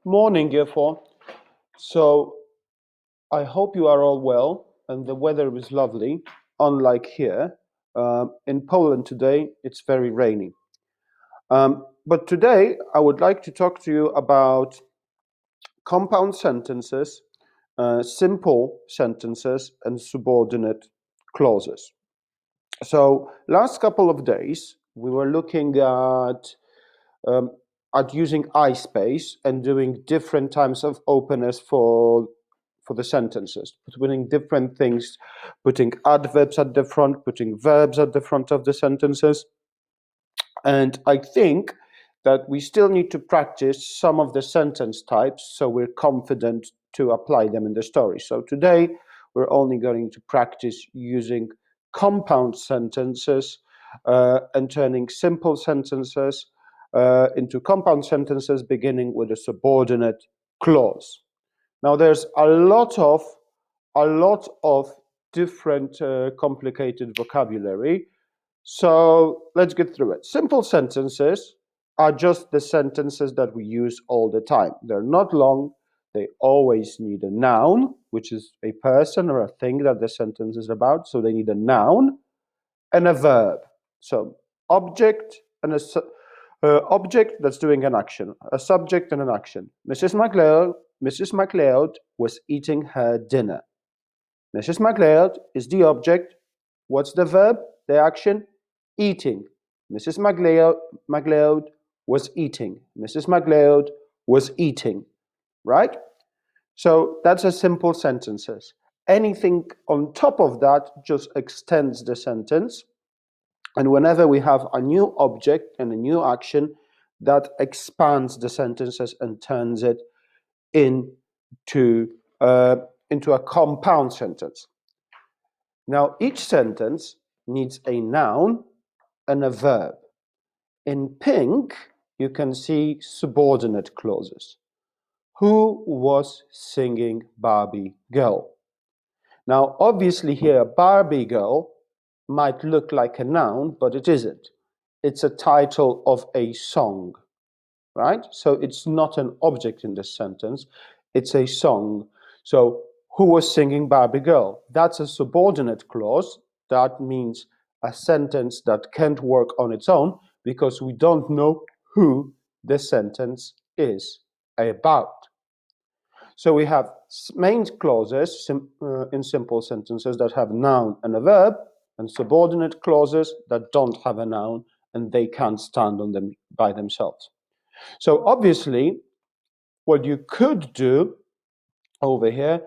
Morning, year four. So I hope you are all well and the weather is lovely, unlike here. In Poland today, it's very rainy. But today, I would like to talk to you about compound sentences, simple sentences, and subordinate clauses. So last couple of days, we were looking um, at using iSpace and doing different types of openness for the sentences, putting different things, putting adverbs at the front, putting verbs at the front of the sentences. And I think that we still need to practice some of the sentence types so we're confident to apply them in the story. So today we're only going to practice using compound sentences and turning simple sentences into compound sentences beginning with a subordinate clause. Now there's a lot of different complicated vocabulary. So let's get through it. Simple sentences are just the sentences that we use all the time. They're not long. They always need a noun, which is a person or a thing that the sentence is about. So they need a noun and a verb. So object and a object that's doing an action, a subject and an action. Mrs. MacLeod was eating her dinner. Mrs. MacLeod is the object. What's the verb? The action? Eating. Mrs. MacLeod was eating. Mrs. MacLeod was eating. Right? So that's a simple sentences. Anything on top of that just extends the sentence. And whenever we have a new object and a new action, that expands the sentences and turns it into a compound sentence. Now, each sentence needs a noun and a verb. In pink, you can see subordinate clauses. Who was singing Barbie Girl? Now, obviously here, Barbie Girl might look like a noun, but it isn't. It's a title of a song, right? So it's not an object in this sentence, it's a song. So who was singing Barbie Girl? That's a subordinate clause. That means a sentence that can't work on its own because we don't know who the sentence is about. So we have main clauses in simple sentences that have noun and a verb, and subordinate clauses that don't have a noun and they can't stand on them by themselves. So obviously, what you could do over here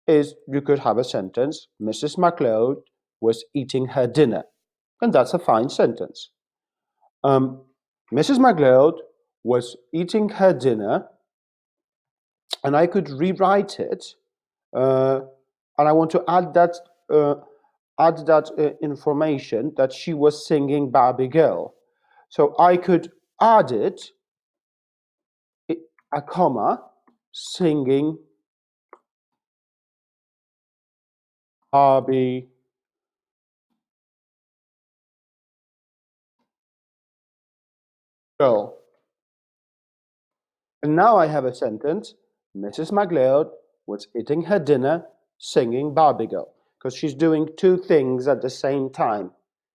is you could have a sentence, Mrs. MacLeod was eating her dinner. And that's a fine sentence. Mrs. MacLeod was eating her dinner, and I could rewrite it, and I want to add that information that she was singing Barbie Girl. So I could add it, a comma, singing Barbie Girl. And now I have a sentence, Mrs. MacLeod was eating her dinner singing Barbie Girl, because she's doing two things at the same time.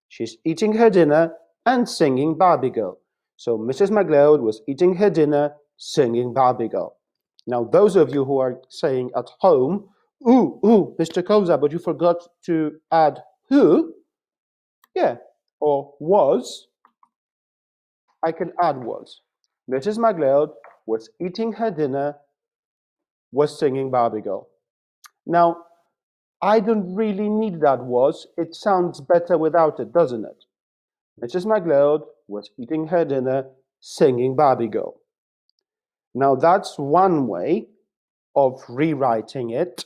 She's eating her dinner and singing Barbie Girl. So Mrs. MacLeod was eating her dinner singing Barbie Girl. Now, those of you who are saying at home, ooh, Mr. Koza, but you forgot to add who? Yeah, or was. I can add was. Mrs. MacLeod was eating her dinner, was singing Barbie Girl. Now, I don't really need that was. It sounds better without it, doesn't it? Mrs. MacLeod was eating her dinner, singing Barbie Girl. Now, that's one way of rewriting it.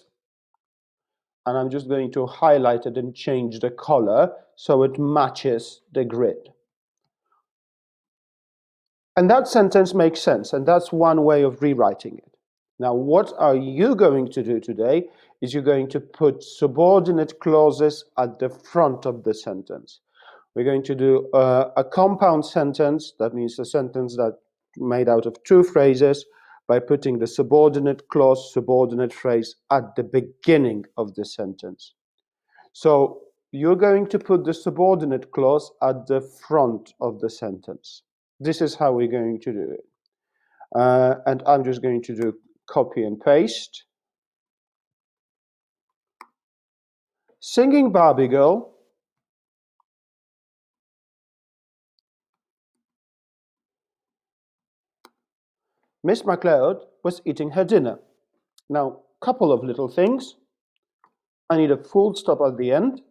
And I'm just going to highlight it and change the color so it matches the grid. And that sentence makes sense, and that's one way of rewriting it. Now, what are you going to do today is you're going to put subordinate clauses at the front of the sentence. We're going to do a compound sentence, that means a sentence that's made out of two phrases, by putting the subordinate clause, subordinate phrase at the beginning of the sentence. So you're going to put the subordinate clause at the front of the sentence. This is how we're going to do it. And I'm just going to do copy and paste. Singing Barbie Girl. Miss McLeod was eating her dinner. Now, couple of little things. I need a full stop at the end.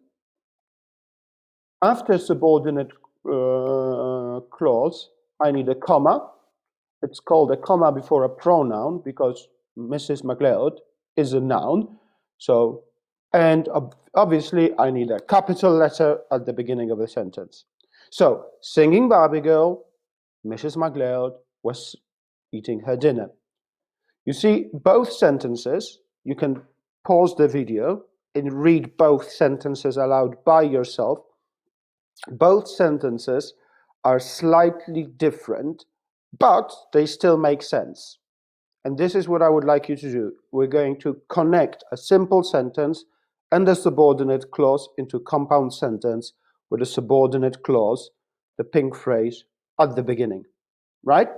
After subordinate clause, I need a comma. It's called a comma before a pronoun because Mrs. McLeod is a noun. So, and obviously I need a capital letter at the beginning of the sentence. So, singing Barbie Girl, Mrs. McLeod was eating her dinner. You see both sentences. You can pause the video and read both sentences aloud by yourself. Both sentences are slightly different, but they still make sense. And this is what I would like you to do. We're going to connect a simple sentence and a subordinate clause into a compound sentence with a subordinate clause, the pink phrase, at the beginning, right?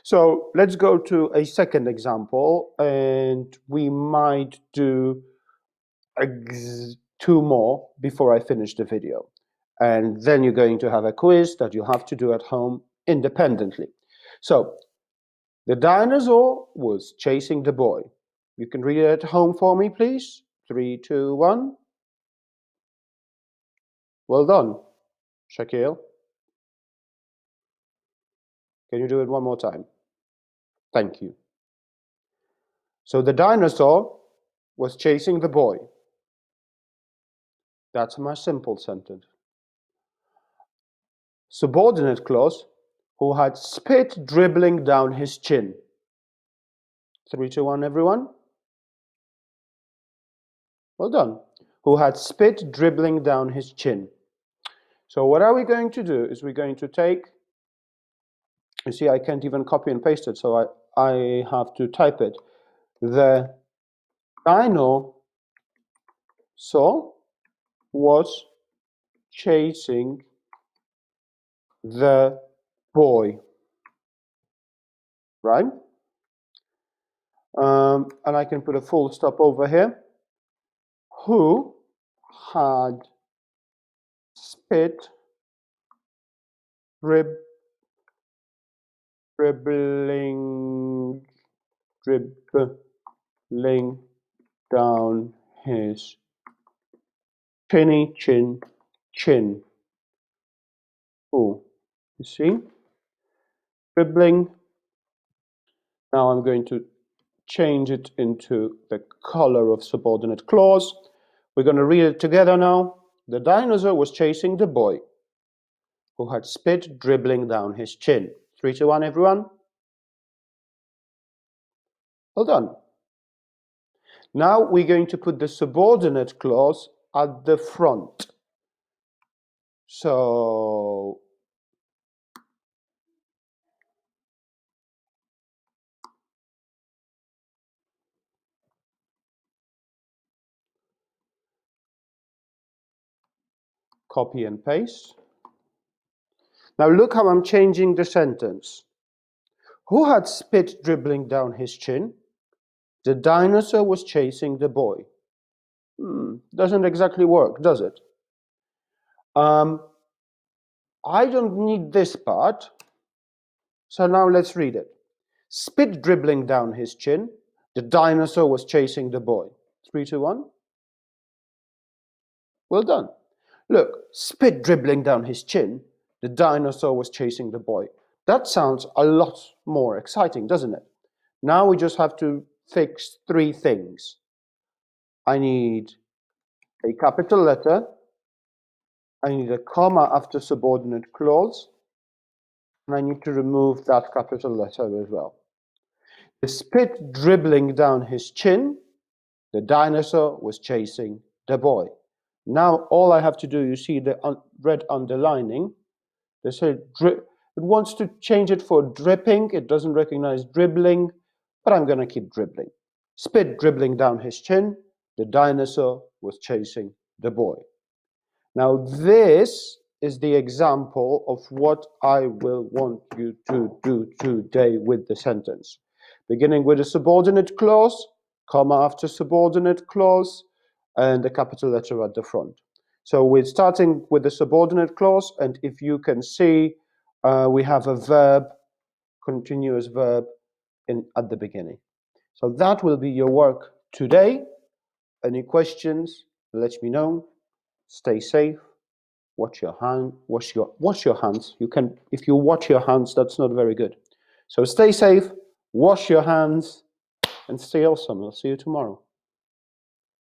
So let's go to a second example, and we might do two more before I finish the video. And then you're going to have a quiz that you have to do at home independently. So, the dinosaur was chasing the boy. You can read it at home for me, please. 3, 2, 1. Well done, Shaquille. Can you do it one more time? Thank you. So the dinosaur was chasing the boy. That's my simple sentence. Subordinate clause, who had spit dribbling down his chin. 3, 2, 1, everyone. Well done. Who had spit dribbling down his chin. So what are we going to do is we're going to take, you see I can't even copy and paste it, so I have to type it. The dinosaur was chasing the boy, right? And I can put a full stop over here. Who had spit dribbling down his chin. Oh, you see? Dribbling. Now I'm going to change it into the color of subordinate clause. We're going to read it together now. The dinosaur was chasing the boy who had spit dribbling down his chin. 3, 2, 1, everyone. Well done. Now we're going to put the subordinate clause at the front. So copy and paste. Now look how I'm changing the sentence. Who had spit dribbling down his chin? The dinosaur was chasing the boy. Doesn't exactly work, does it? I don't need this part, so now let's read it. Spit dribbling down his chin, the dinosaur was chasing the boy. 3, 2, 1. Well done. Look, spit dribbling down his chin, the dinosaur was chasing the boy. That sounds a lot more exciting, doesn't it? Now we just have to fix 3 things. I need a capital letter, I need a comma after subordinate clause, and I need to remove that capital letter as well. The spit dribbling down his chin, the dinosaur was chasing the boy. Now all I have to do, you see the red underlining, they say It wants to change it for dripping. It doesn't recognize dribbling, but I'm going to keep dribbling. Spit dribbling down his chin. The dinosaur was chasing the boy. Now this is the example of what I will want you to do today with the sentence. Beginning with a subordinate clause, comma after subordinate clause, and a capital letter at the front. So we're starting with the subordinate clause, and if you can see, we have a verb, continuous verb, at the beginning. So that will be your work today. Any questions, let me know. Stay safe. Wash your hands. You can, if you wash your hands, that's not very good. So stay safe, wash your hands, and stay awesome. I'll see you tomorrow.